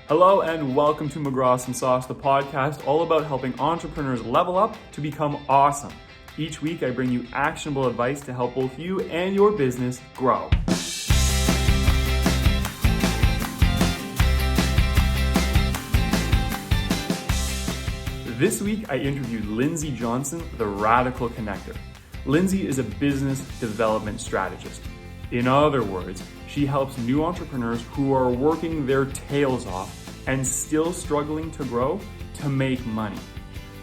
Hello and welcome to McGrawesome Sauce, the podcast all about helping entrepreneurs level up to become awesome. Each week I bring you actionable advice to help both you and your business grow. This week I interviewed Lindsay Johnson, the Radical Connector. Lindsay is a business development strategist. In other words, she helps new entrepreneurs who are working their tails off and still struggling to grow to make money.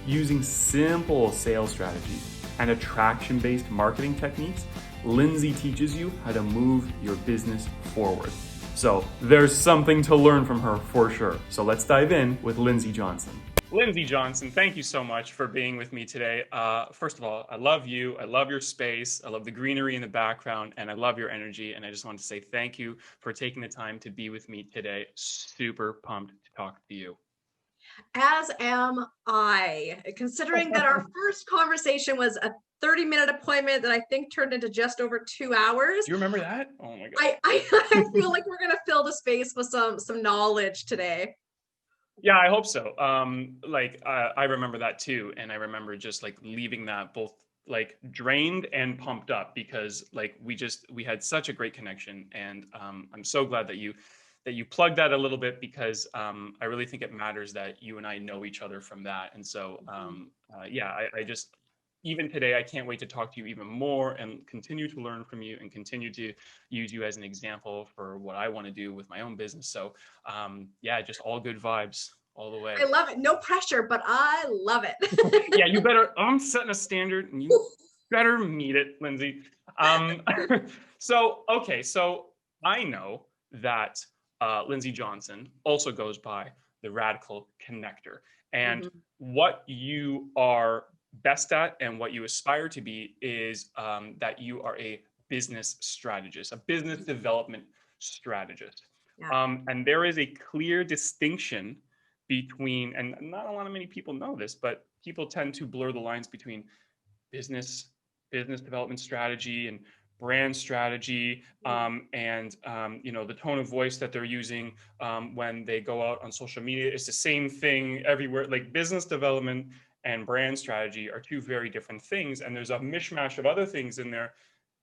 Using simple sales strategies and attraction-based marketing techniques, Lindsay teaches you how to move your business forward. So there's something to learn from her for sure. So let's dive in with Lindsay Johnson. Lindsay Johnson, thank you so much for being with me today. First of all, I love you. I love your space. I love the greenery in the background, and I love your energy. And I just want to say thank you for taking the time to be with me today. Super pumped to talk to you. As am I, considering that our first conversation was a 30-minute appointment that I think turned into just over 2 hours. Do you remember that? Oh my God. I feel like we're going to fill the space with some knowledge today. Yeah, I hope so. I remember that too. And I remember just like leaving that both like drained and pumped up because like we had such a great connection. And I'm so glad that you plugged that a little bit because I really think it matters that you and I know each other from that. And so, I just, even today, I can't wait to talk to you even more and continue to learn from you and continue to use you as an example for what I want to do with my own business. So just all good vibes all the way. I love it. No pressure, but I love it. Yeah, you better, I'm setting a standard and you better meet it, Lindsay. So I know that Lindsay Johnson also goes by the Radical Connector. And what you are best at and what you aspire to be is that you are a business strategist, a business development strategist. Yeah. And there is a clear distinction between, and not a lot of many people know this, but people tend to blur the lines between business development strategy and brand strategy, and the tone of voice that they're using when they go out on social media. It's the same thing everywhere. Like business development and brand strategy are two very different things, and there's a mishmash of other things in there.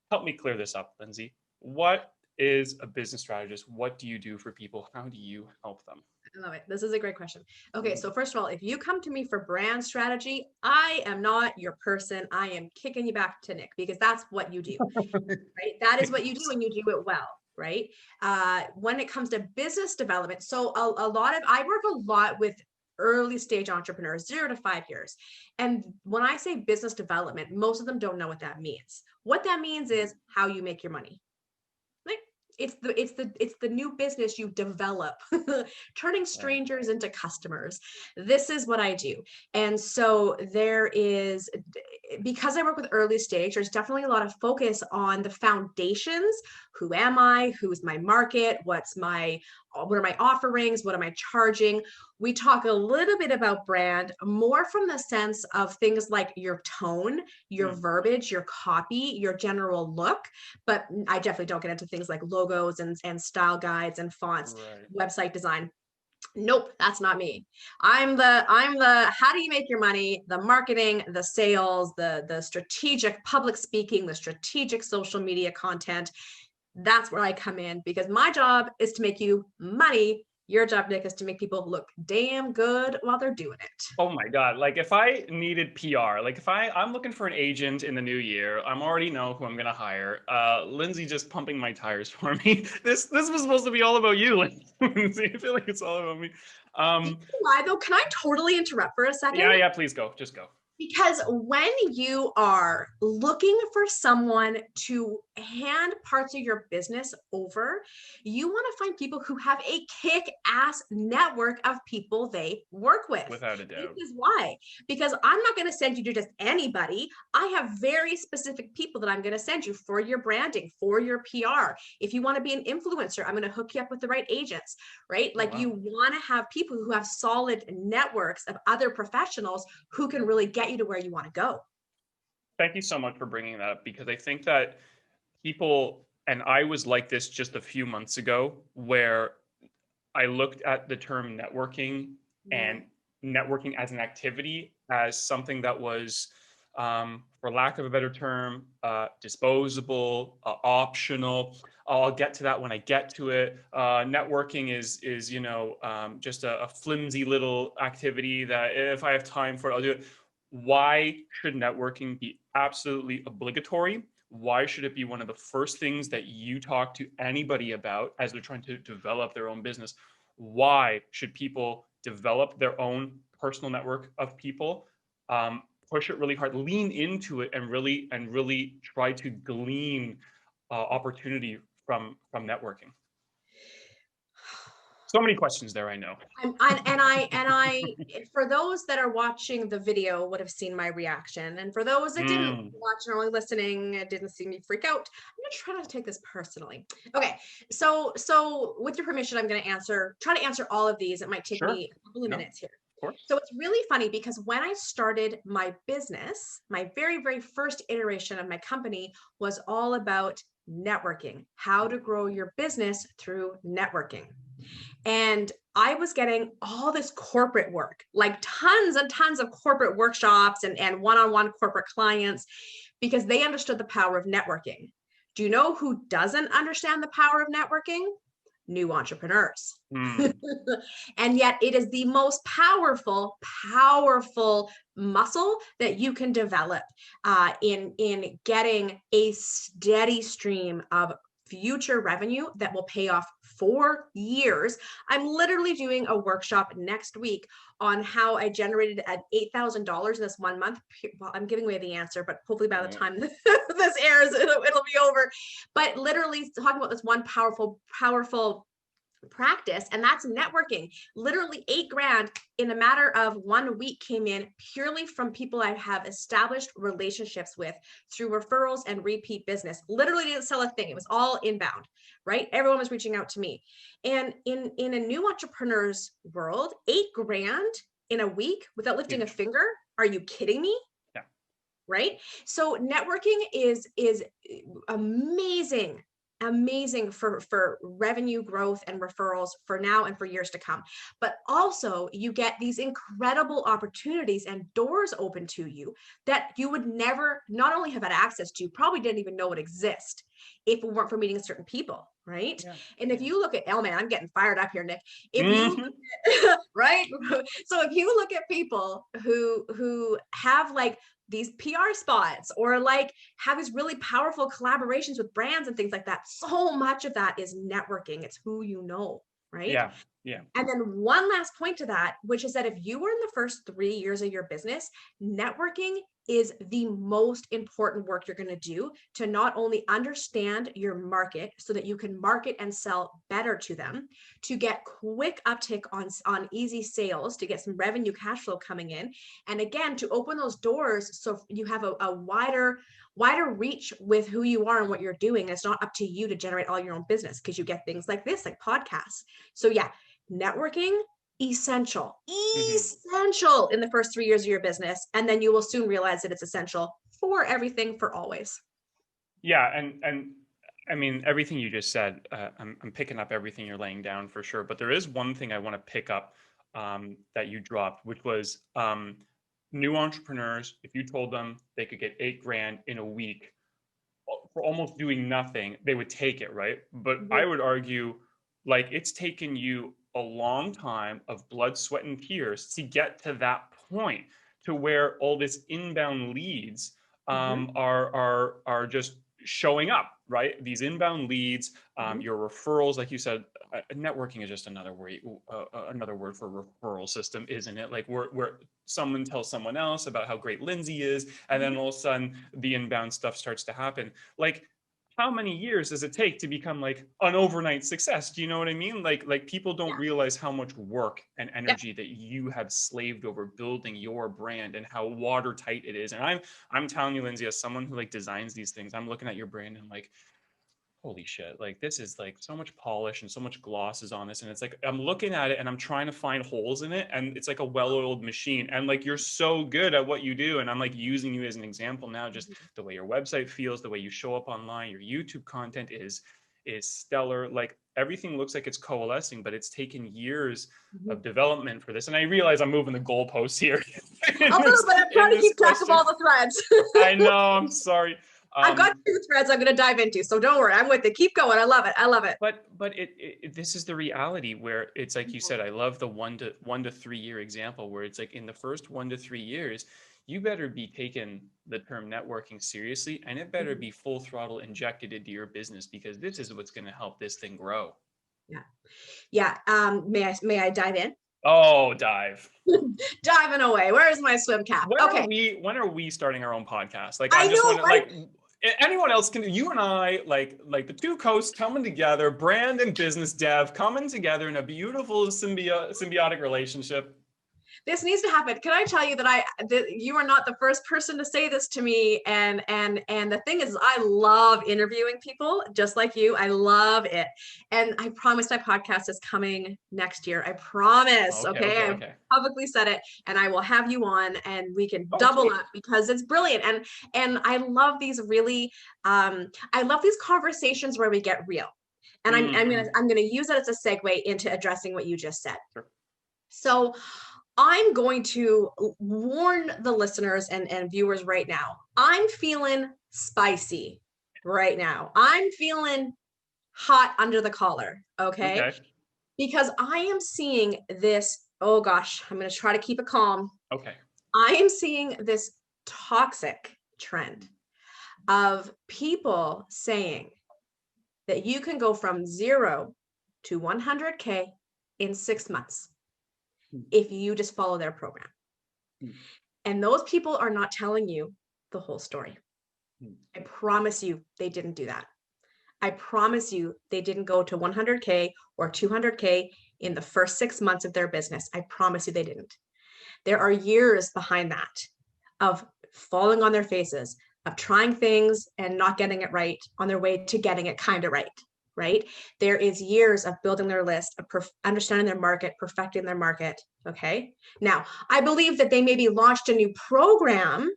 Help me clear this up, Lindsay. What is a business strategist? What do you do for people? How do you help them? I love it. This is a great question. Okay, so first of all, if you come to me for brand strategy, I am not your person. I am kicking you back to Nick because that's what you do, right? That is what you do and you do it well, right? When it comes to business development, so I work a lot with early stage entrepreneurs, 0 to 5 years. And when I say business development, most of them don't know what that means. What that means is how you make your money. It's the new business you develop, turning strangers into customers. This is what I do. And so because I work with early stage, there's definitely a lot of focus on the foundations. Who am I? Who's my market? What are my offerings? What am I charging? We talk a little bit about brand, more from the sense of things like your tone, your verbiage, your copy, your general look. But I definitely don't get into things like logos and style guides and fonts, website design. Nope, that's not me. I'm the how do you make your money, the marketing, the sales, the strategic public speaking, the strategic social media content. That's where I come in because my job is to make you money. Your job, Nick, is to make people look damn good while they're doing it. Oh my God. Like if I needed PR, like if I'm looking for an agent in the new year, I'm already know who I'm going to hire. Lindsay just pumping my tires for me. This was supposed to be all about you, Lindsay. I feel like it's all about me. Why though? Can I totally interrupt for a second? Yeah, please go. Just go. Because when you are looking for someone to hand parts of your business over, you want to find people who have a kick-ass network of people they work with. Without a doubt. This is why. Because I'm not going to send you to just anybody. I have very specific people that I'm going to send you for your branding, for your PR. If you want to be an influencer, I'm going to hook you up with the right agents, right? Like you want to have people who have solid networks of other professionals who can really get you to where you want to go. Thank you so much for bringing that up because I think that people, and I was like this just a few months ago, where I looked at the term networking and Mhm. networking as an activity as something that was, for lack of a better term, disposable, optional. I'll get to that when I get to it. Networking is just a flimsy little activity that if I have time for it, I'll do it. Why should networking be absolutely obligatory? Why should it be one of the first things that you talk to anybody about as they're trying to develop their own business? Why should people develop their own personal network of people? Push it really hard, lean into it, and really try to glean opportunity from networking. So many questions there, I know. For those that are watching the video would have seen my reaction. And for those that didn't Mm, watch and only listening, didn't see me freak out, I'm gonna try not to take this personally. Okay. So with your permission, I'm gonna try to answer all of these. It might take sure. me a couple of No, of minutes here. course. So it's really funny because when I started my business, my very, very first iteration of my company was all about networking, how to grow your business through networking. And I was getting all this corporate work, like tons and tons of corporate workshops and one-on-one corporate clients, because they understood the power of networking. Do you know who doesn't understand the power of networking? New entrepreneurs. Mm, And yet it is the most powerful muscle that you can develop in getting a steady stream of future revenue that will pay off for years. I'm literally doing a workshop next week on how I generated at $8,000 this 1 month. Well, I'm giving away the answer, but hopefully by the time this airs, it'll be over. But literally talking about this one powerful practice, and that's networking. Literally 8 grand in a matter of 1 week came in purely from people I have established relationships with through referrals and repeat business. Literally didn't sell a thing. It was all inbound, right? Everyone was reaching out to me. And in a new entrepreneur's world, 8 grand in a week without lifting a huge. finger, are you kidding me? Yeah. Right? So networking is amazing, amazing for revenue growth and referrals for now and for years to come. But also you get these incredible opportunities and doors open to you that you would never not only have had access to, probably didn't even know would exist if it weren't for meeting certain people, right? Yeah. And if you look at, oh man, I'm getting fired up here, Nick. If you Hmm. right? So if you look at people who have like these PR spots or like have these really powerful collaborations with brands and things like that, so much of that is networking. It's who you know, right? Yeah. Yeah. And then one last point to that, which is that if you were in the first 3 years of your business, networking is the most important work you're going to do to not only understand your market so that you can market and sell better to them, to get quick uptick on easy sales, to get some revenue cash flow coming in. And again, to open those doors so you have a wider reach with who you are and what you're doing. And it's not up to you to generate all your own business because you get things like this, like podcasts. So yeah, networking, essential, Hmm. essential in the first 3 years of your business. And then you will soon realize that it's essential for everything for always. Yeah, and I mean everything you just said. I'm picking up everything you're laying down for sure. But there is one thing I want to pick up that you dropped, which was new entrepreneurs. If you told them they could get 8 grand in a week for almost doing nothing, they would take it, right? But I Mhm. would argue, like, it's taken you a long time of blood, sweat, and tears to get to that point, to where all this inbound leads Mhm. are just showing up, right? These inbound leads, Mhm. your referrals, like you said, networking is just another word for referral system, isn't it? Like where someone tells someone else about how great Lindsay is, and then Mhm. all of a sudden the inbound stuff starts to happen. Like, how many years does it take to become like an overnight success? Do you know what I mean? Like people don't Yeah. realize how much work and Yeah. energy that you have slaved over building your brand and how watertight it is. And I'm telling you, Lindsay, as someone who like designs these things, I'm looking at your brand and I'm like, holy shit, like this is like so much polish and so much gloss is on this, and it's like I'm looking at it and I'm trying to find holes in it, and it's like a well-oiled machine, and like you're so good at what you do, and I'm like using you as an example now. Just Mhm. the way your website feels, the way you show up online, your YouTube content is is stellar. Like everything looks like it's coalescing, but it's taken years Mhm. of development for this. And I realize I'm moving the goalposts here A little bit. I'm trying to keep track of question. all the threads. I know, I'm sorry. I've got 2 threads I'm going to dive into, so don't worry. I'm with it. Keep going. I love it. I love it. But this is the reality where it's like you said, I love the 1 to 3 year example where it's like in the first 1 to 3 years, you better be taking the term networking seriously, and it better be full throttle injected into your business, because this is what's going to help this thing grow. Yeah. Yeah. May I dive in? Oh, dive. Diving away. Where's my swim cap? Okay. When are we starting our own podcast? Like, I I just know, want to right? like anyone else can. You and I, like the two coasts coming together, brand and business dev coming together in a beautiful symbiotic relationship. This needs to happen. Can I tell you that you are not the first person to say this to me? And the thing is, I love interviewing people just like you. I love it. And I promise my podcast is coming next year. I promise. Okay. I've publicly said it, and I will have you on, and we can double up, because it's brilliant. And I love these really, I love these conversations where we get real. And I'm gonna use that as a segue into addressing what you just said. Sure. So I'm going to warn the listeners and viewers right now. I'm feeling spicy right now. I'm feeling hot under the collar, okay? Because I am seeing this, oh gosh, I'm going to try to keep it calm. Okay. I am seeing this toxic trend of people saying that you can go from 0 to 100K in 6 months if you just follow their program. And those people are not telling you the whole story. I promise you they didn't do that. I promise you they didn't go to 100K or 200K in the first 6 months of their business. I promise you they didn't. There are years behind that of falling on their faces, of trying things and not getting it right on their way to getting it kind of right? There is years of building their list, of understanding their market, perfecting their market, okay? Now, I believe that they maybe launched a new program,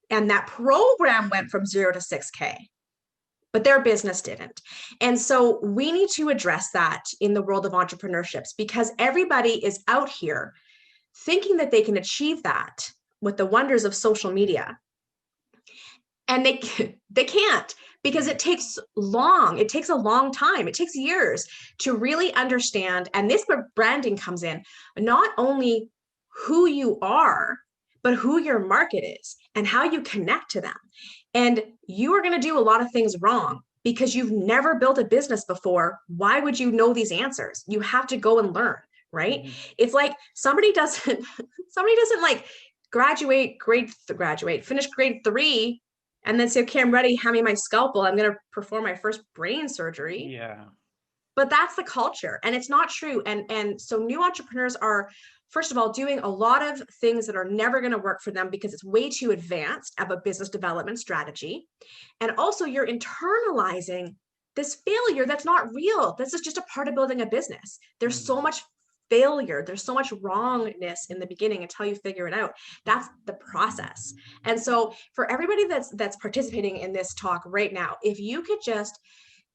and that program went from 0 to 6K, but their business didn't. And so we need to address that in the world of entrepreneurships, because everybody is out here thinking that they can achieve that with the wonders of social media. And they can't, because it takes a long time. It takes years to really understand. And this where branding comes in, not only who you are, but who your market is and how you connect to them. And you are going to do a lot of things wrong because you've never built a business before. Why would you know these answers? You have to go and learn, right? It's like somebody doesn't like finish grade 3 and then say, okay, I'm ready, hand me my scalpel, I'm going to perform my first brain surgery. Yeah. But that's the culture, and it's not true. And so new entrepreneurs are, first of all, doing a lot of things that are never going to work for them because it's way too advanced of a business development strategy. And also you're internalizing this failure that's not real. This is just a part of building a business. There's so much failure. There's so much wrongness in the beginning until you figure it out. That's the process. And so for everybody that's participating in this talk right now, if you could just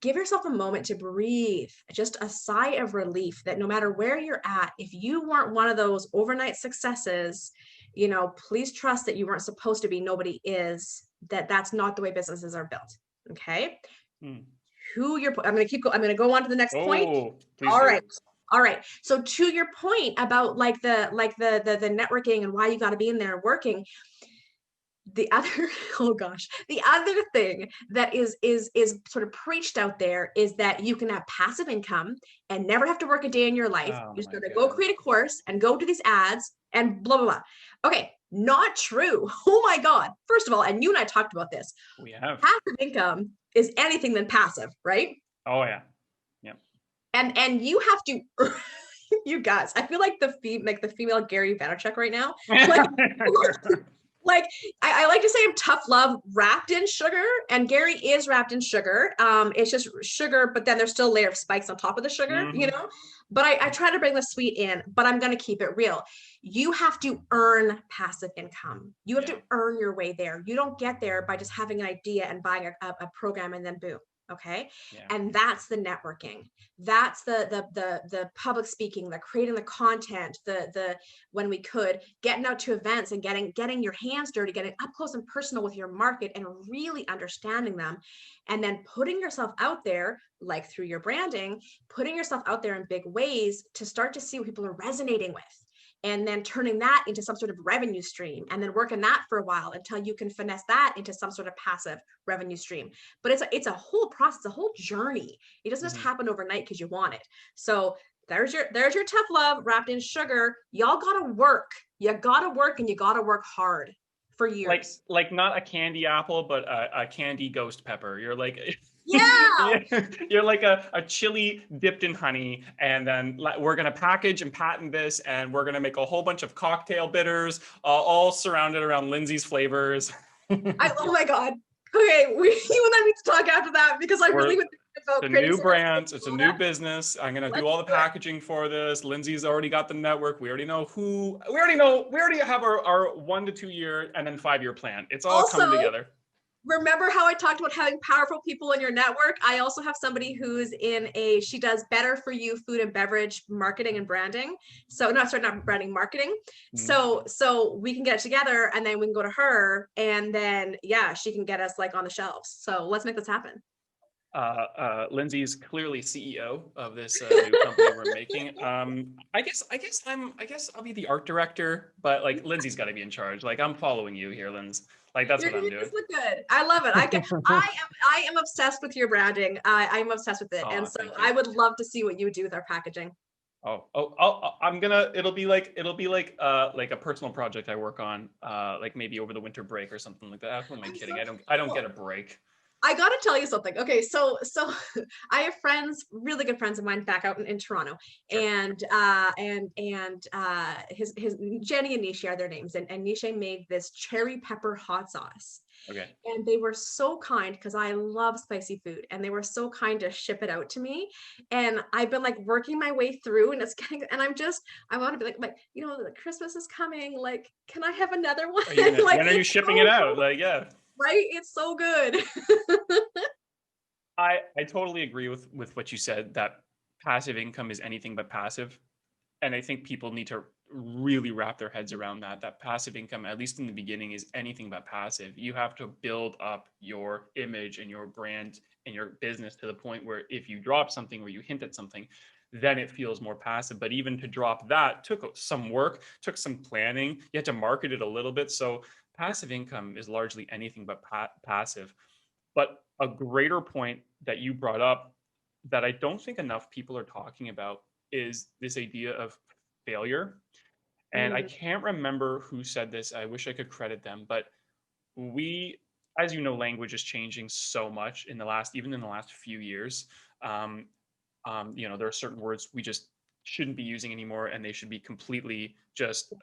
give yourself a moment to breathe, just a sigh of relief that no matter where you're at, if you weren't one of those overnight successes, please trust that you weren't supposed to be. Nobody is. That's not the way businesses are built. Okay. I'm going to go on to the next point. All right. So to your point about like the networking and why you got to be in there working, the other thing that is sort of preached out there is that you can have passive income and never have to work a day in your life. You're just going to go create a course and go to these ads and blah, blah, blah. Okay. Not true. Oh my God. First of all, and you and I talked about this. We have. Passive income is anything than passive, right? Oh yeah. And you have to, you guys, I feel like the female Gary Vaynerchuk right now. Like I like to say I'm tough love wrapped in sugar, and Gary is wrapped in sugar. It's just sugar, but then there's still a layer of spikes on top of the sugar, But I try to bring the sweet in, but I'm going to keep it real. You have to earn passive income. You have to earn your way there. You don't get there by just having an idea and buying a program and then boom. Okay. Yeah. And that's the networking. That's the public speaking, the creating the content, the when we could getting out to events and getting your hands dirty, getting up close and personal with your market and really understanding them. And then putting yourself out there, like through your branding, putting yourself out there in big ways to start to see what people are resonating with. And then turning that into some sort of revenue stream, and then working that for a while until you can finesse that into some sort of passive revenue stream. But it's a whole process, a whole journey. It doesn't just happen overnight because you want it. So there's your tough love wrapped in sugar. Y'all gotta work. You gotta work, and you gotta work hard for years. Like not a candy apple, but a candy ghost pepper. You're like, Yeah. you're like a chili dipped in honey, and then we're gonna package and patent this, and we're gonna make a whole bunch of cocktail bitters, all surrounded around Lindsay's flavors. Oh my God. Okay, you and I need to talk after that because I really would think about It's a creating new something. brand. It's a new business. I'm gonna do all the packaging for this. Lindsay's already got the network. We already know who. We already have our 1 to 2 year and then 5 year plan. It's all coming Also, together. remember how I talked about having powerful people in your network? I also have somebody who's she does better for you food and beverage marketing and branding. So no, sorry, not branding, marketing. So we can get it together and then we can go to her and then, yeah, she can get us like on the shelves. So let's make this happen. Lindsay's clearly CEO of this new company we're making. I guess I'll be the art director, but like Lindsay's got to be in charge. Like I'm following you here, Lindsay. Like that's You're what I'm gonna doing. just look good. I love it. I am obsessed with your branding. I'm obsessed with it, and so Thank you. I would love to see what you do with our packaging. It'll be like a personal project I work on, like maybe over the winter break or something like that. Who am I kidding? I don't get a break. I gotta tell you something. Okay, so I have friends, really good friends of mine back out in Toronto, Sure. and his Jenny and Nishi are their names, and Nishi made this cherry pepper hot sauce. Okay. And they were so kind because I love spicy food, and they were so kind to ship it out to me. And I've been like working my way through, and it's getting, and I want to be like, Christmas is coming. Like, can I have another one? Like, when are you shipping it out? Like, yeah. Right? It's so good. I totally agree with what you said, that passive income is anything but passive. And I think people need to really wrap their heads around that passive income, at least in the beginning, is anything but passive. You have to build up your image and your brand and your business to the point where if you drop something or you hint at something, then it feels more passive. But even to drop that took some work, took some planning. You had to market it a little bit. So passive income is largely anything but passive. But a greater point that you brought up that I don't think enough people are talking about is this idea of failure. And I can't remember who said this. I wish I could credit them, but as you know, language is changing so much even in the last few years. There are certain words we just shouldn't be using anymore, and they should be completely just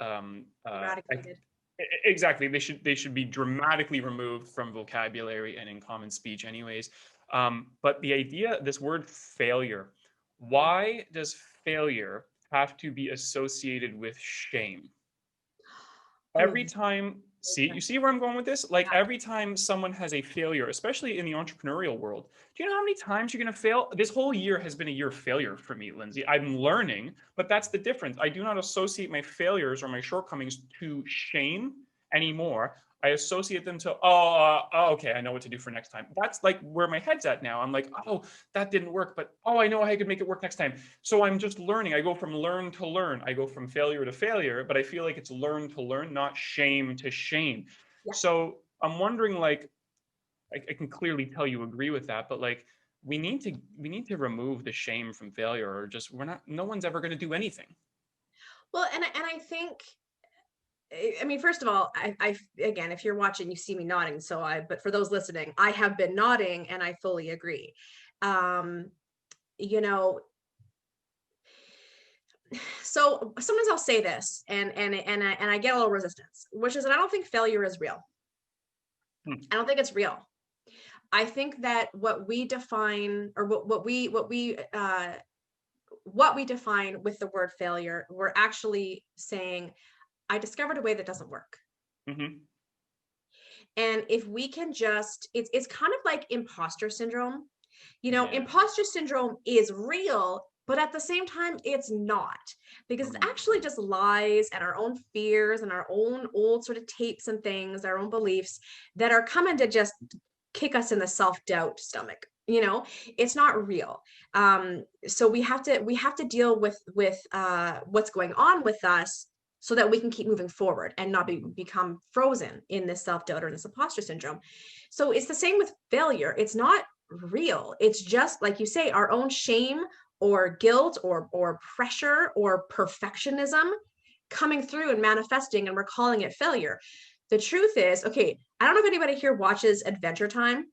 Eradicated. exactly. They should be dramatically removed from vocabulary and in common speech, anyways. But the idea, this word failure, why does failure have to be associated with shame? Every time, you see where I'm going with this? Like every time someone has a failure, especially in the entrepreneurial world, do you know how many times you're going to fail? This whole year has been a year of failure for me, Lindsay. I'm learning, but that's the difference. I do not associate my failures or my shortcomings to shame anymore. I associate them to, okay, I know what to do for next time. That's like where my head's at now. I'm like, oh, that didn't work, but I know I could make it work next time. So I'm just learning. I go from learn to learn. I go from failure to failure, but I feel like it's learn to learn, not shame to shame. Yeah. So I'm wondering, like, I can clearly tell you agree with that, but like, we need to remove the shame from failure, or just no one's ever going to do anything. Well, and I think, I mean, first of all, I again, if you're watching, you see me nodding. But for those listening, I have been nodding, and I fully agree. You know, so sometimes I'll say this, and I get a little resistance, which is that I don't think failure is real. I don't think it's real. I think that what we define, or what we define with the word failure, we're actually saying, I discovered a way that doesn't work. Mm-hmm. And if we can just, it's kind of like imposter syndrome. Imposter syndrome is real, but at the same time, it's not, because it's actually just lies and our own fears and our own old sort of tapes and things, our own beliefs that are coming to just kick us in the self-doubt stomach. It's not real. So we have to deal with what's going on with us so that we can keep moving forward and not become frozen in this self-doubt or this imposter syndrome. So it's the same with failure. It's not real. It's just, like you say, our own shame or guilt or pressure or perfectionism coming through and manifesting, and we're calling it failure. The truth is, okay, I don't know if anybody here watches Adventure Time.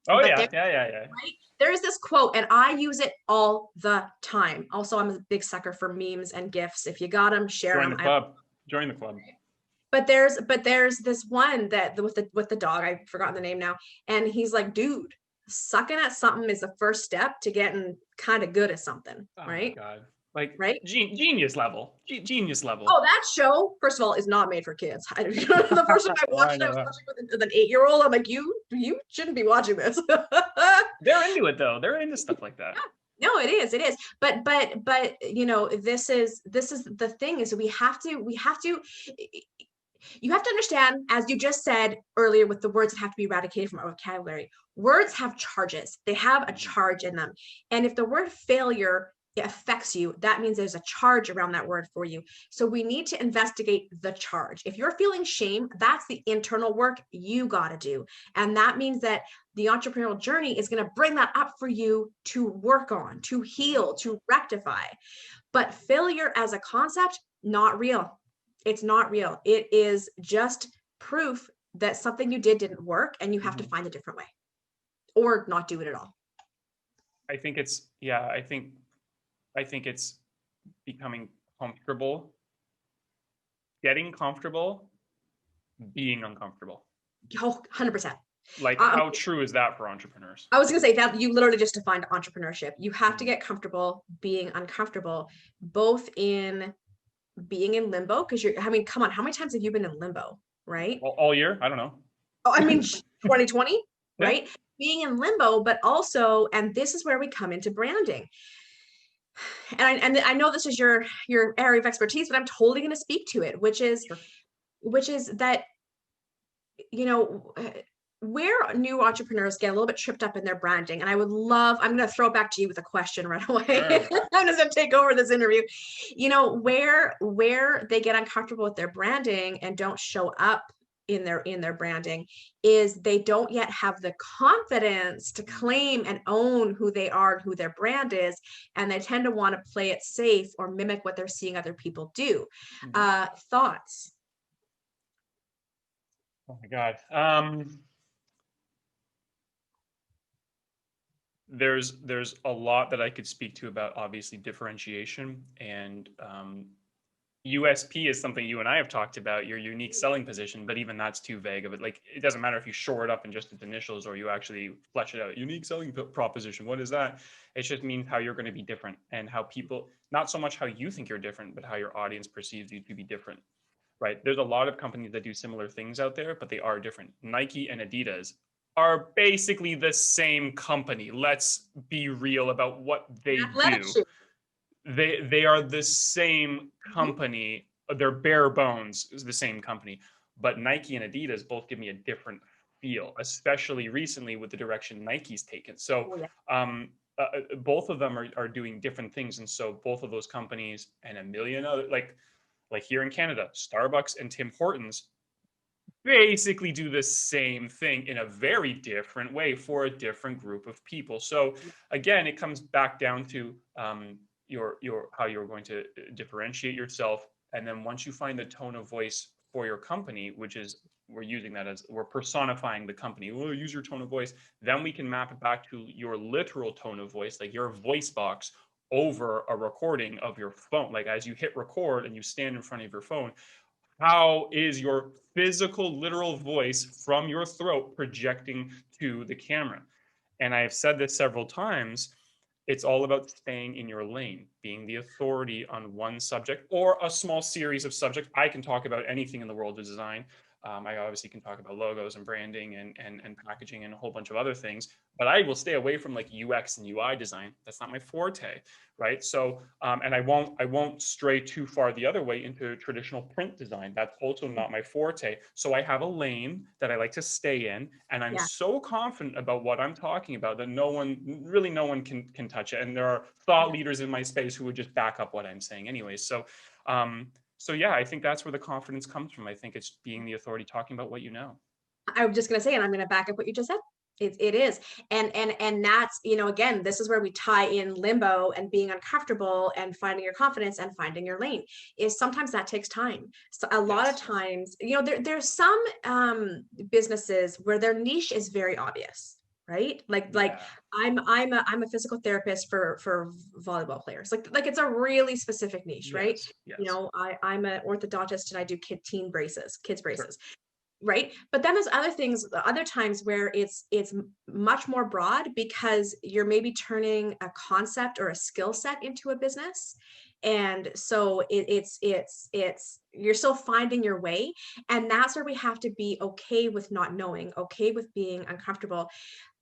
Oh but yeah. Right? There's this quote, and I use it all the time. Also, I'm a big sucker for memes and GIFs. If you got them, share them. Join the club. But there's this one that with the dog, I've forgotten the name now, and he's like, dude, sucking at something is the first step to getting kind of good at something, right? Oh my God. Like, right? Genius level. Genius level. Oh, that show, first of all, is not made for kids. The first time I watched it, I was watching with an 8-year-old. I'm like, you shouldn't be watching this. They're into it though. They're into stuff like that. Yeah. No, it is. But this is the thing, is you have to understand, as you just said earlier, with the words that have to be eradicated from our vocabulary. Words have charges. They have a charge in them. And if the word failure affects you, that means there's a charge around that word for you. So we need to investigate the charge. If you're feeling shame, that's the internal work you got to do. And that means that the entrepreneurial journey is going to bring that up for you to work on, to heal, to rectify. But failure as a concept, not real. It's not real. It is just proof that something you didn't work, and you have to find a different way, or not do it at all. I think it's becoming comfortable, getting comfortable, being uncomfortable. Oh, 100%. Like, how true is that for entrepreneurs? I was going to say that you literally just defined entrepreneurship. You have to get comfortable being uncomfortable, both in being in limbo, because come on, how many times have you been in limbo, right? All year? I don't know. Oh, 2020, yeah. Right? Being in limbo, but also, and this is where we come into branding. And I know this is your area of expertise, but I'm totally going to speak to it, which is that, where new entrepreneurs get a little bit tripped up in their branding. And I'm going to throw it back to you with a question right away. Sure. I'm just going to take over this interview. Where they get uncomfortable with their branding and don't show up in their branding is they don't yet have the confidence to claim and own who they are, who their brand is. And they tend to want to play it safe or mimic what they're seeing other people do. Thoughts? Oh my God. There's a lot that I could speak to about, obviously, differentiation, and USP is something you and I have talked about, your unique selling position, but even that's too vague of it. Like, it doesn't matter if you shore it up in just its initials or you actually flesh it out. Unique selling proposition, what is that? It just means how you're going to be different, and how people, not so much how you think you're different, but how your audience perceives you to be different, right? There's a lot of companies that do similar things out there, but they are different. Nike and Adidas are basically the same company. Let's be real about what they do. They are the same company. Their bare bones is the same company, but Nike and Adidas both give me a different feel, especially recently with the direction Nike's taken. So both of them are doing different things. And so both of those companies and a million other, like here in Canada, Starbucks and Tim Hortons basically do the same thing in a very different way for a different group of people. So again, it comes back down to your how you're going to differentiate yourself. And then once you find the tone of voice for your company, which is, we're using that as, we're personifying the company. We'll use your tone of voice. Then we can map it back to your literal tone of voice, like your voice box over a recording of your phone. Like, as you hit record and you stand in front of your phone, how is your physical, literal voice from your throat projecting to the camera? And I have said this several times. It's all about staying in your lane, being the authority on one subject or a small series of subjects. I can talk about anything in the world of design, I obviously can talk about logos and branding and packaging and a whole bunch of other things, but I will stay away from like UX and UI design. That's not my forte, right? So, and I won't stray too far the other way into traditional print design. That's also not my forte. So I have a lane that I like to stay in, and I'm Yeah. so confident about what I'm talking about that no one can touch it. And there are thought leaders in my space who would just back up what I'm saying anyway. So yeah, I think that's where the confidence comes from. I think it's being the authority, talking about what you know. I'm just going to say, and I'm going to back up what you just said. It is. And that's, again, this is where we tie in limbo and being uncomfortable and finding your confidence and finding your lane, is sometimes that takes time. So a lot of times, there's some businesses where their niche is very obvious, right? Like I'm a physical therapist for volleyball players. Like it's a really specific niche, right? Yes. I'm an orthodontist and I do kids braces. Sure. Right, but then there's other times where it's much more broad, because you're maybe turning a concept or a skill set into a business, and so it's you're still finding your way. And that's where we have to be okay with not knowing, okay with being uncomfortable,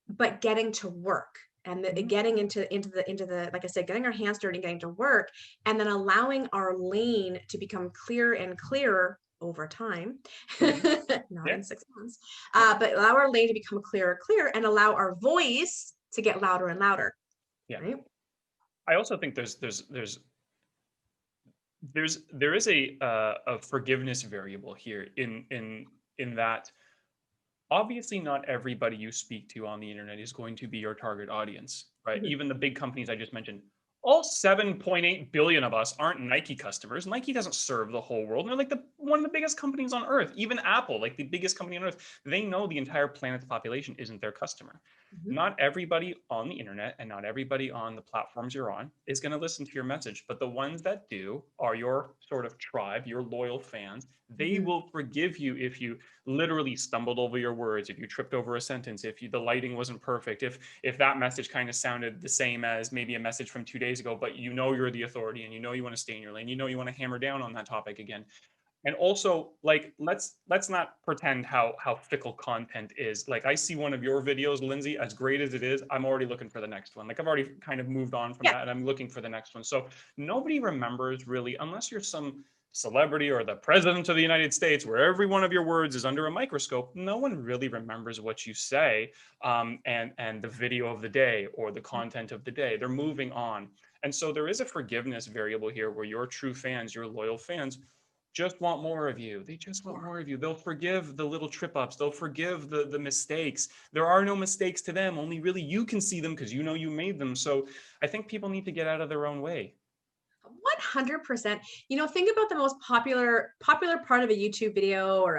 but getting to work, and getting into the like I said, getting our hands dirty, getting to work, and then allowing our lane to become clearer and clearer over time, not in 6 months, but allow our lane to become clearer, and allow our voice to get louder and louder. Yeah. Right? I also think there is a forgiveness variable here in that obviously not everybody you speak to on the internet is going to be your target audience, right? Even the big companies I just mentioned, all 7.8 billion of us aren't Nike customers. Nike doesn't serve the whole world. And they're like one of the biggest companies on earth. Even Apple, like the biggest company on earth, they know the entire planet's population isn't their customer. Not everybody on the internet and not everybody on the platforms you're on is going to listen to your message, but the ones that do are your sort of tribe, your loyal fans. They will forgive you if you literally stumbled over your words, if you tripped over a sentence, if the lighting wasn't perfect, if that message kind of sounded the same as maybe a message from 2 days ago, but you're the authority and you want to stay in your lane, you want to hammer down on that topic again. And also, like, let's not pretend how fickle content is. Like, I see one of your videos, Lindsay, as great as it is, I'm already looking for the next one. Like, I've already kind of moved on from that and I'm looking for the next one. So nobody remembers really, unless you're some celebrity or the president of the United States, where every one of your words is under a microscope. No one really remembers what you say, and the video of the day or the content of the day. They're moving on. And so there is a forgiveness variable here where your true fans, your loyal fans, just want more of you. They just want more of you. They'll forgive the little trip ups. They'll forgive the mistakes. There are no mistakes to them. Only really you can see them because you know you made them. So I think people need to get out of their own way. 100%. Think about the most popular part of a YouTube video or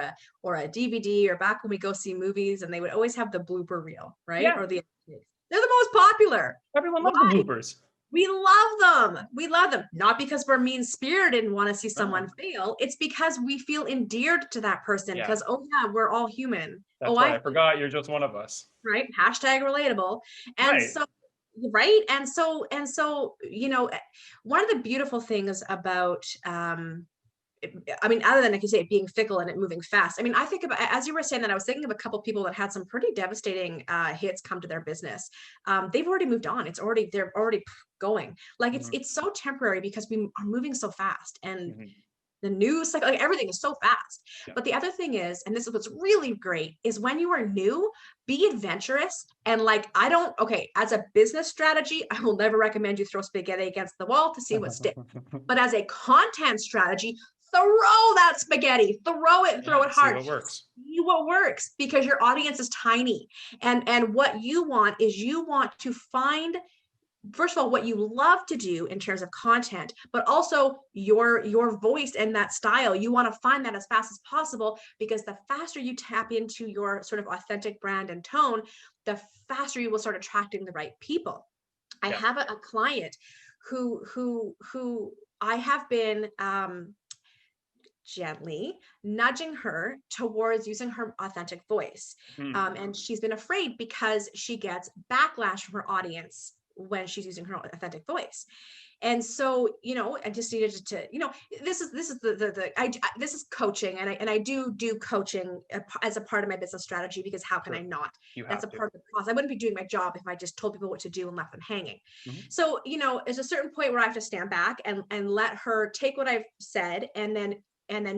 a DVD, or back when we go see movies and they would always have the blooper reel, right? Yeah. Or they're the most popular. Everyone loves the bloopers. We love them. We love them. Not because we're mean spirited and want to see someone fail. It's because we feel endeared to that person, because, oh yeah, we're all human. That's right. I forgot you're just one of us. Right. #relatable. And Right. so, right. And so, one of the beautiful things about, other than, like you say, being fickle and it moving fast. I think about, as you were saying that, I was thinking of a couple of people that had some pretty devastating hits come to their business. They've already moved on. They're already going. Like it's so temporary because we are moving so fast, and the news cycle, like everything is so fast. But the other thing is, and this is what's really great, is when you are new, be adventurous. And as a business strategy, I will never recommend you throw spaghetti against the wall to see what sticks. But as a content strategy, throw that spaghetti, throw it hard. See what works, because your audience is tiny. And what you want to find, first of all, what you love to do in terms of content, but also your voice and that style. You want to find that as fast as possible, because the faster you tap into your sort of authentic brand and tone, the faster you will start attracting the right people. I have a client who I have been gently nudging her towards using her authentic voice. And she's been afraid because she gets backlash from her audience when she's using her authentic voice. And so, I just needed to, this is this is coaching, and I do coaching as a part of my business strategy, because how can I Sure. not? You That's a have to. part of the process. I wouldn't be doing my job if I just told people what to do and left them hanging. Mhm. So, there's a certain point where I have to stand back and let her take what I've said, and then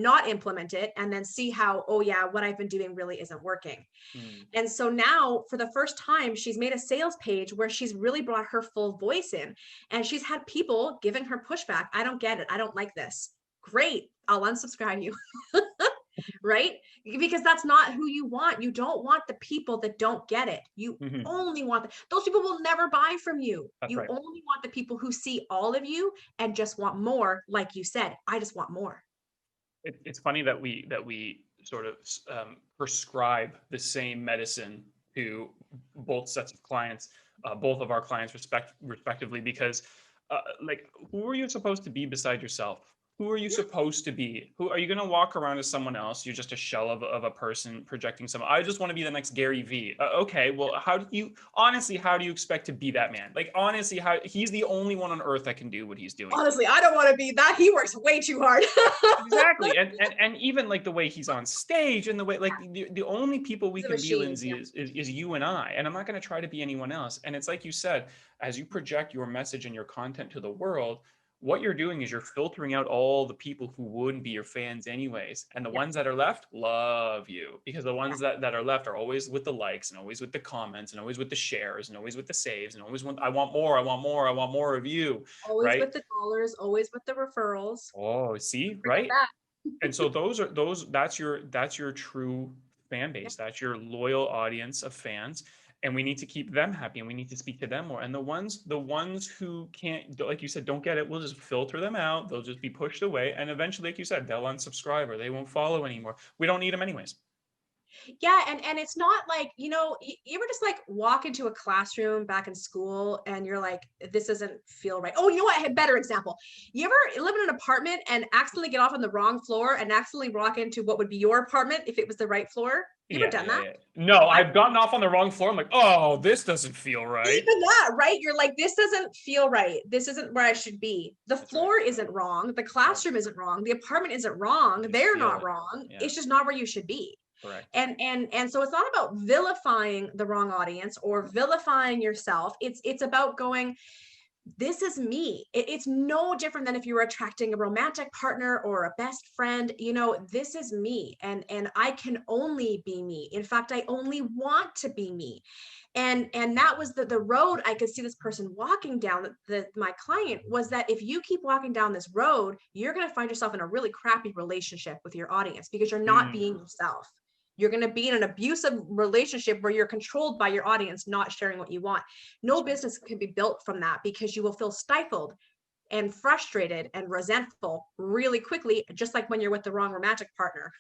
not implement it, and then see how, oh yeah, what I've been doing really isn't working. Mm. And so now, for the first time, she's made a sales page where she's really brought her full voice in, and she's had people giving her pushback. I don't get it. I don't like this. Great. I'll unsubscribe you. Right? Because that's not who you want. You don't want the people that don't get it. You Mhm. only want those people will never buy from you. That's You right. only want the people who see all of you and just want more. Like you said, I just want more. It's funny that we sort of prescribe the same medicine to both sets of clients, both of our clients respectively, because like, who are you supposed to be beside yourself? Who are you Yeah. supposed to be? Who are you going to walk around as someone else? You're just a shell of a person projecting someone. I just want to be the next Gary V. Okay, well, how do you expect to be that man? Like, honestly, how he's the only one on earth that can do what he's doing. Honestly, I don't want to be that. He works way too hard. Exactly. And even like the way he's on stage and the way, like, the only people we He's a can be, machine. Lindsay, Yeah. is you and I. And I'm not going to try to be anyone else. And it's like you said, as you project your message and your content to the world, what you're doing is you're filtering out all the people who wouldn't be your fans anyways. And the Yeah. ones that are left love you, because the Yeah. ones that are left are always with the likes and always with the comments and always with the shares and always with the saves and always want, I want more, I want more, I want more of you. Always Right. with the dollars, always with the referrals. Oh, see, Don't forget right? that. And so that's your true fan Yeah. base. That's your loyal audience of fans. And we need to keep them happy and we need to speak to them more. And the ones who can't, like you said, don't get it, we'll just filter them out. They'll just be pushed away. And eventually, like you said, they'll unsubscribe or they won't follow anymore. We don't need them anyways. Yeah, and it's not like, you ever just like walk into a classroom back in school and you're like, this doesn't feel right. Oh, you know what? I had a better example. You ever live in an apartment and accidentally get off on the wrong floor and accidentally walk into what would be your apartment if it was the right floor? You ever Yeah, done yeah, that? yeah. No, I I've gotten off on the wrong floor. I'm like, oh, this doesn't feel right. Even that, right? You're like, this doesn't feel right. This isn't where I should be. The That's right. floor isn't wrong. The Right. classroom isn't wrong. The apartment isn't wrong. You just They're feel not it. wrong. Yeah, It's just not where you should be. correct. And so it's not about vilifying the wrong audience or vilifying yourself. It's about going, this is me. It's no different than if you were attracting a romantic partner or a best friend. This is me, and I can only be me. In fact, I only want to be me. And that was the road I could see this person walking down. My client was that if you keep walking down this road, you're going to find yourself in a really crappy relationship with your audience because you're not Mm. being yourself. You're going to be in an abusive relationship where you're controlled by your audience, not sharing what you want. No That's right. business can be built from that, because you will feel stifled and frustrated and resentful really quickly, just like when you're with the wrong romantic partner.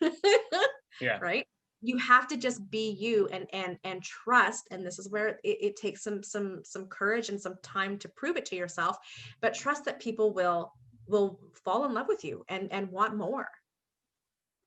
Yeah. Right? You have to just be you and trust. And this is where it takes some courage and some time to prove it to yourself, but trust that people will fall in love with you and want more.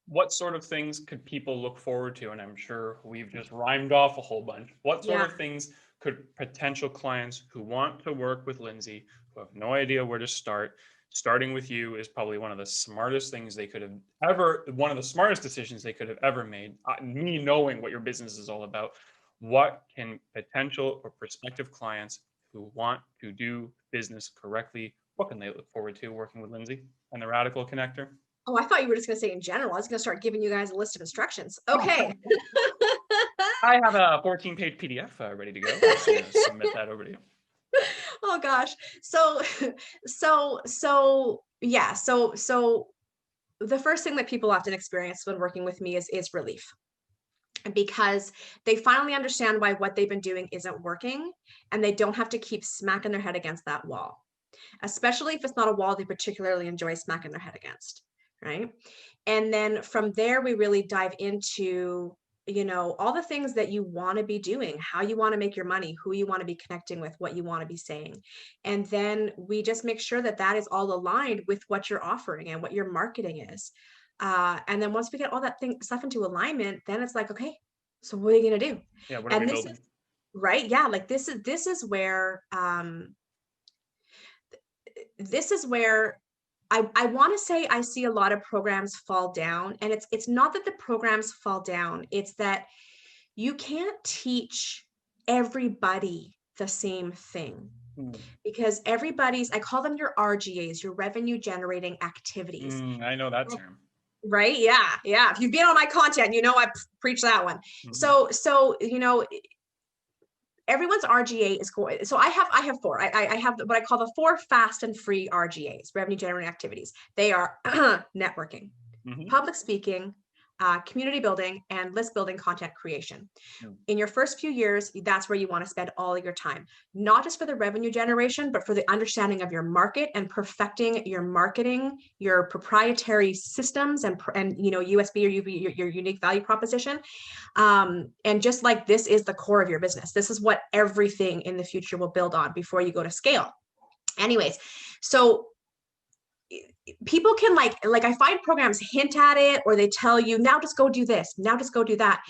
What sort of things could people look forward to? And I'm sure we've just rhymed off a whole bunch. What sort Yeah. of things could potential clients who want to work with Lindsay, who have no idea where to start, starting with you is probably one of the smartest things they could have ever, one of the smartest decisions they could have ever made. Me knowing what your business is all about, what can potential or prospective clients who want to do business correctly, what can they look forward to working with Lindsay and the Radical Connector? Oh, I thought you were just going to say in general. I was going to start giving you guys a list of instructions. Okay. I have a 14-page PDF ready to go. I'm just going to submit that over to you. Oh gosh. So yeah. So the first thing that people often experience when working with me is relief, because they finally understand why what they've been doing isn't working, and they don't have to keep smacking their head against that wall, especially if it's not a wall they particularly enjoy smacking their head against, right? And then from there, we really dive into, all the things that you want to be doing, how you want to make your money, who you want to be connecting with, what you want to be saying. And then we just make sure that that is all aligned with what you're offering and what your marketing is. And then once we get all that stuff into alignment, then it's like, okay, so what are you going to do? Yeah, what are we And this building? is right. Yeah. Like this is where, this is where I want to say I see a lot of programs fall down, and it's not that the programs fall down. It's that you can't teach everybody the same thing, because I call them your RGAs, your revenue generating activities. I know that term. Right? Yeah. Yeah. If you've been on my content, I preach that one. So, everyone's RGA is going. So I have four. I have what I call the 4 fast and free RGAs, revenue generating activities. They are networking, public speaking, community building, and list building, content creation. In your first few years, that's where you want to spend all of your time, not just for the revenue generation, but for the understanding of your market and perfecting your marketing, your proprietary systems, and USB or your unique value proposition. And just like this is the core of your business. This is what everything in the future will build on before you go to scale. Anyways, so people can like I find programs hint at it, or they tell you, now just go do this, now just go do that.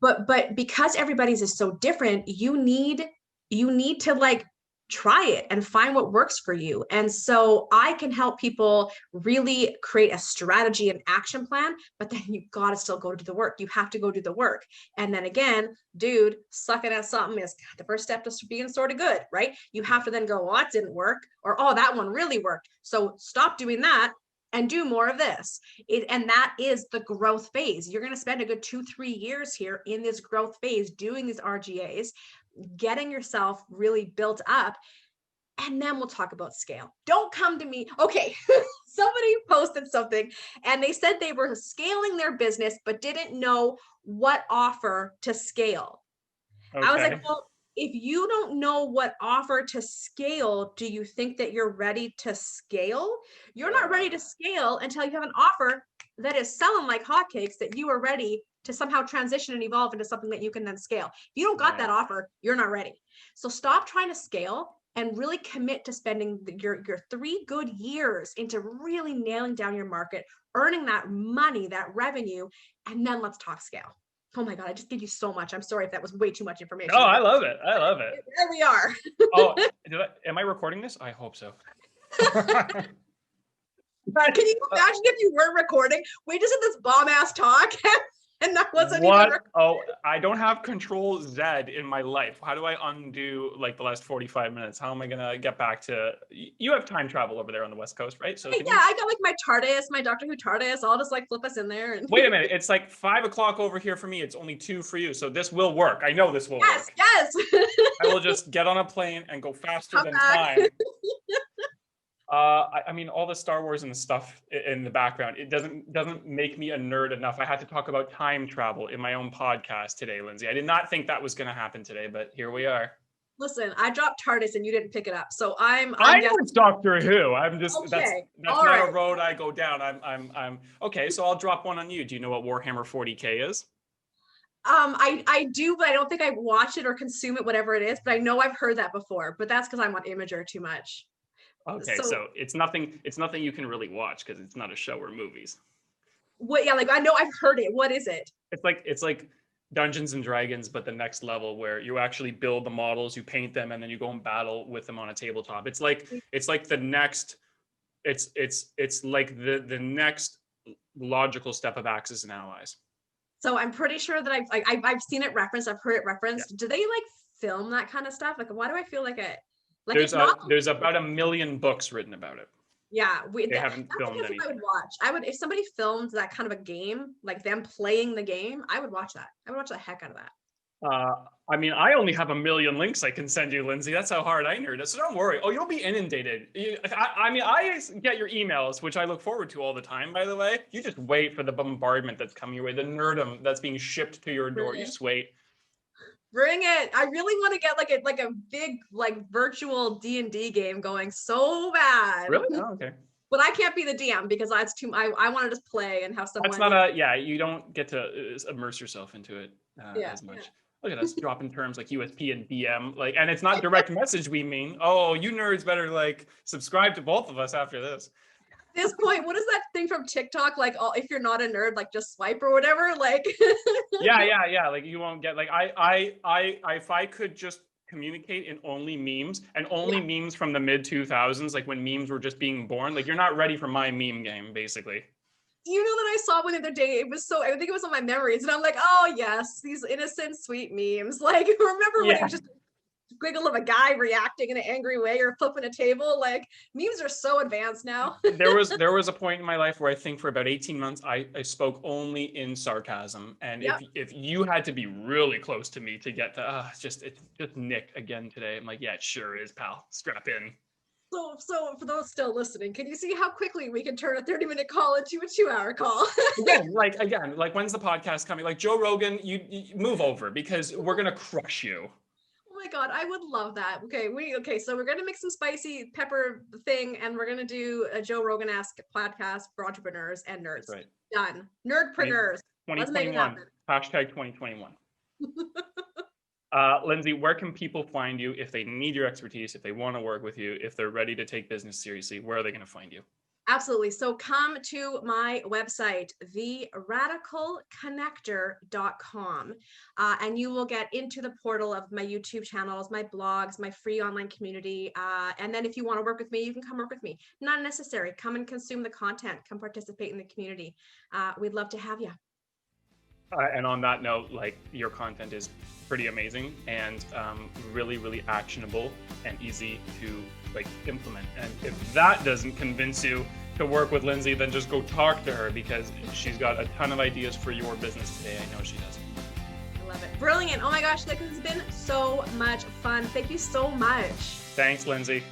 But because everybody's is so different, you need to like try it and find what works for you. And so I can help people really create a strategy and action plan, but then you got to still go do the work. You have to go do the work. And then again, dude, sucking at something is the first step to being sort of good, right? You have to then go, oh, that didn't work, or, oh, that one really worked. So stop doing that and do more of this. And that is the growth phase. You're going to spend a good 2-3 years here in this growth phase, doing these RGAs, getting yourself really built up, and then we'll talk about scale. Don't come to me. Okay. Somebody posted something and they said they were scaling their business, but didn't know what offer to scale. Okay. I was like, well, if you don't know what offer to scale, do you think that you're ready to scale? You're not ready to scale until you have an offer that is selling like hotcakes, that you are ready to somehow transition and evolve into something that you can then scale. If you don't got that offer, you're not ready. So stop trying to scale and really commit to spending your 3 good years into really nailing down your market, earning that money, that revenue, and then let's talk scale. Oh my God, I just gave you so much. I'm sorry if that was way too much information. No, I love it. I love it. There we are. Oh, am I recording this? I hope so. But can you imagine if you weren't recording? We just had this bomb ass talk and that wasn't what? Even Oh, I don't have Control Z in my life. How do I undo like the last 45 minutes? How am I going to get back to, you have time travel over there on the West Coast, right? So yeah, I got like my TARDIS, my Doctor Who TARDIS. I'll just like flip us in there. And wait a minute. It's like 5 o'clock over here for me. It's only 2 for you. So this will work. I know this will work. Yes. I will just get on a plane and go faster than time. I mean, all the Star Wars and the stuff in the background, it doesn't make me a nerd enough. I had to talk about time travel in my own podcast today, Lindsay. I did not think that was going to happen today, but here we are. Listen, I dropped TARDIS and you didn't pick it up, so I know it's Doctor Who. I'm just okay. That's not right. A road I go down. I'm okay. So I'll drop one on you. Do you know what Warhammer 40K is? I do, but I don't think I watch it or consume it, whatever it is. But I know I've heard that before. But that's because I'm on Imager too much. Okay, so it's nothing you can really watch because it's not a show or movies. What? Yeah, like I know I've heard it. What is it? It's like Dungeons and Dragons, but the next level where you actually build the models, you paint them, and then you go and battle with them on a tabletop. It's like the next. It's like the next logical step of Axis and Allies. So I'm pretty sure that I've seen it referenced. I've heard it referenced. Yeah. Do they like film that kind of stuff? Like, why do I feel like it? Like there's about 1 million books written about it. Yeah, they haven't filmed anything. I would watch. If somebody filmed that kind of a game, like them playing the game, I would watch that. I would watch the heck out of that. I mean, I only have 1 million links I can send you, Lindsay. That's how hard I nerd it. So don't worry. Oh, you'll be inundated. I get your emails, which I look forward to all the time, by the way. You just wait for the bombardment that's coming your way, the nerdum that's being shipped to your door. You just wait. Bring it. I really want to get like a big virtual D&D game going so bad. Really? Oh, okay. But I can't be the DM because that's too. I want to just play and have someone. That's not you don't get to immerse yourself into it as much. Yeah. Look at us dropping terms like USP and BM, and it's not direct message we mean. Oh, you nerds better subscribe to both of us after this. At this point, what is that thing from TikTok? If you're not a nerd, just swipe or whatever. Yeah. You won't get if I could just communicate in only memes, and only memes from the mid 2000s, like when memes were just being born. Like, you're not ready for my meme game, basically. You know that I saw one the other day. It was so, I think it was on my memories, and I'm like, oh yes, these innocent, sweet memes. Like, remember when it was just a giggle of a guy reacting in an angry way or flipping a table? Like, memes are so advanced now. There was a point in my life where I think for about 18 months I spoke only in sarcasm, and Yep. if you had to be really close to me to get to it's just Nick again today, I'm like, yeah, it sure is, pal. Strap in. So for those still listening, can you see how quickly we can turn a 30-minute call into a 2-hour call? again, like when's the podcast coming? Like, Joe Rogan, you move over, because we're gonna crush you. Oh my God, I would love that. Okay, so we're gonna make some spicy pepper thing, and we're gonna do a Joe Rogan-esque podcast for entrepreneurs and nerds. That's right. Done. Nerdpreneurs. Let's make it 2021. happen. Hashtag 2021. Lindsay, where can people find you if they need your expertise, if they want to work with you, if they're ready to take business seriously? Where are they going to find you? Absolutely. So come to my website, theradicalconnector.com, and you will get into the portal of my YouTube channels, my blogs, my free online community. And then if you want to work with me, you can come work with me. Not necessary. Come and consume the content. Come participate in the community. We'd love to have you. And on that note, like, your content is pretty amazing and really, really actionable and easy to like implement. And if that doesn't convince you to work with Lindsay, then just go talk to her, because she's got a ton of ideas for your business today. I know she does. I love it. Brilliant. Oh my gosh, this has been so much fun. Thank you so much. Thanks, Lindsay.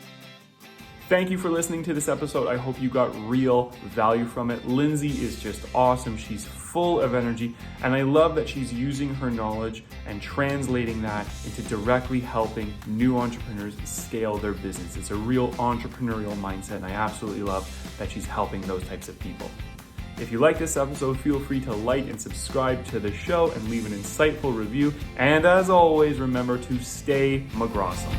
Thank you for listening to this episode. I hope you got real value from it. Lindsay is just awesome. She's full of energy, and I love that she's using her knowledge and translating that into directly helping new entrepreneurs scale their business. It's a real entrepreneurial mindset, and I absolutely love that she's helping those types of people. If you like this episode, feel free to like and subscribe to the show and leave an insightful review. And as always, remember to stay McGrawesome.